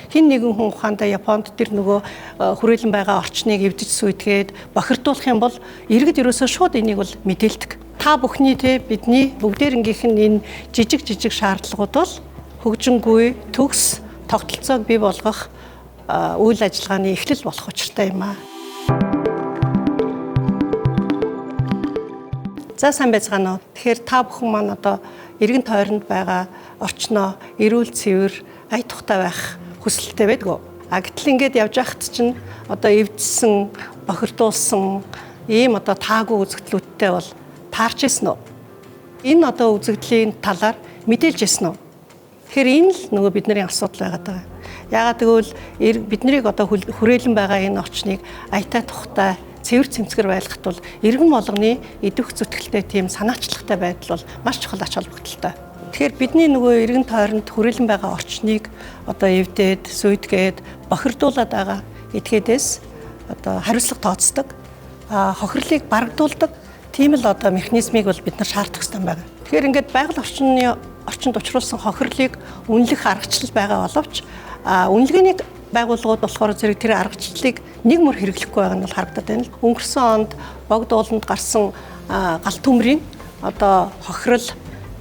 хин нэгэн хүн ухаандаа Японд тэр нөгөө хүрээлэн байгаа орчныг эвдэж сүйдгээд бохирдуулах юм бол иргэд ерөөсөө шууд энийг бол мэдээлдэг. Та бүхний бидний бүгдээрнгийнх нь энэ жижиг шаардлагууд бол хөгжингүй төгс тогтолцоог бий болгох үйл ажиллагааны эхлэл болох учиртай юм аа. За сайн байцгаана уу. Тэгэхээр та бүхэн маань одоо эргэн тойронд байгаа орчноо эрүүл цэвэр ая тухтай байх хүсэлтэй байдгүй. Гэтэл ингээд явж байхад чинь одоо эвдсэн, бохирдуулсан ийм одоо таагүй үзэгдлүүдтэй бол таарч ирсэн үү? Энэ одоо үзэгдлийн талаар мэдээлж ирсэн үү? Тэгэхээр энэ л нөгөө бидний асуудал байгаад байгаа. Яагаад гэвэл биднийг одоо хүрээлэн байгаа энэ орчныг аятай тухтай цэвэр цэмцгэр байлгахад бол иргэн болгоны идэвх зүтгэлтэй тийм санаачлагтай байдал бол маш чухал ач холбогдолтой. Тэгэхээр бидний нөгөө эргэн тойронд хүрээлэн байгаа орчныг одоо эвдээд, сүйдгээд, бохирдуулаад байгаа этгээдээс одоо хариуцлага тооцдог, хохирлыг барагдуулдаг тийм л одоо механизмыг бол бид нар шаардах хэрэгтэй байна. Тэгэхээр ингээд байгаль орчинд учруулсан хохирлыг үнэлэх аргачлал байгаа боловч үнэлгээний байгууллагууд болохоор зэрэг тэр аргачлалыг нэг мөр хэрэглэхгүй байгаа нь бол харагдаад байна. Өнгөрсөн онд богд ууланд гарсан галт төмрийн одоо хохирол,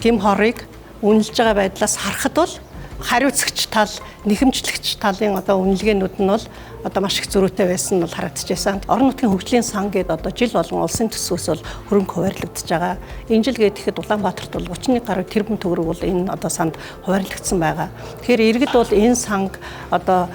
гим хорыг үнэлж байгаа байдлаас харахад бол хариуцагч тал, нэхэмжлэгч талын одоо үнэлгээнүүд нь бол одоо маш их зөрүүтэй байсан нь бол харагдчихсан. Орон нутгийн хөгжлийн сан гэдэг одоо жил болгон улсын төсвөөс бол хөрөнгө хуваарлагдж байгаа. Энэ жил гэхэд Улаанбаатарт бол 31 гаруй тэрбум төгрөг бол энэ одоо санд хуваарлагдсан байгаа. Тэгэхээр иргэд бол энэ санг одоо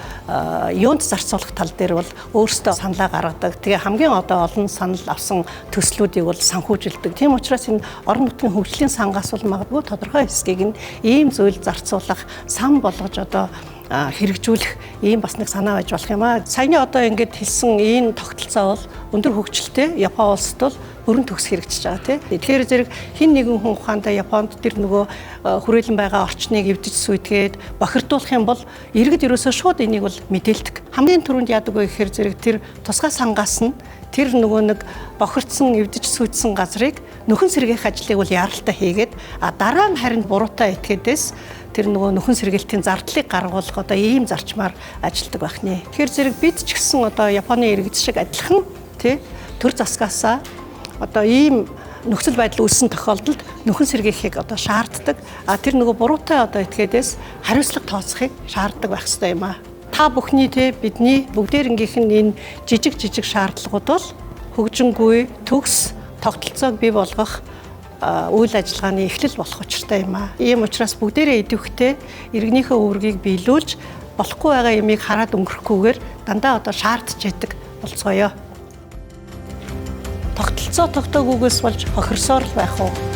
юунд зарцуулах тал дээр бол өөрсдөө саналаа гаргадаг. Тэгээ хамгийн одоо олон санал авсан төслүүдийг бол санхүүжилдэг. Тийм учраас энэ орон нутгийн хөгжлийн сангаас бол магадгүй тодорхой хэсгийг нь ийм зүйл зарцуулах, сан болгож одоо хэрэгжүүлэх ийм бас нэг санаа байж болох юм аа. Саяны одоо ингээд хэлсэн энэ тогтолцоо бол өндөр хөгжилтэй Япон улсад бол бүрэн төгс хэрэгжиж байгаа тийм. Тэгэхээр зэрэг хин нэгэн хүн ухаандаа Японд тэр нөгөө хүрээлэн байгаа орчныг эвдэж сүйдгээд бохирдуулах юм бол иргэд ерөөсөө шууд энийг бол мэдээлдэг. Хамгийн түрүүнд яадаг вэ гэхээр зэрэг тэр тусгай сангаас нь тэр нөгөө нэг бохирдсан, эвдэж сүйдсэн газрыг нөхөн сэргээх ажлыг бол яаралтай хийгээд дараа нь харин буруутай этгээдээс тэр нөгөө нөхөн сэргээлтийн зардлыг гаргуулах одоо ийм зарчмаар ажилладаг байх нэ. Тэгэхээр зэрэг бид ч гэсэн одоо Японы иргэд шиг адилхан тий төр засгаасаа одоо ийм нөхцөл байдал үүссэн тохиолдолд нөхөн сэргээхийг одоо шаарддаг. Тэр нөгөө буруутай одоо этгээдээс хариуцлага тооцохыг шаарддаг байх хэрэгтэй юм аа. Та бүхний бидний бүгдээрнгийнх нь энэ жижиг шаардлагууд бол хөгжингүй төгс тогтолцоог бий болгох үйл ажиллагааны эхлэл болох учиртай юм аа. Ийм учраас бүгдээрээ идэвхтэй иргэнийхээ үүргийг биелүүлж болохгүй байгаа юмыг хараад өнгөрөхгүйгээр дандаа одоо шаардж яддаг болцгоё. Тогтолцоо тогтоогүйгээс болж хохирсоор л байх уу?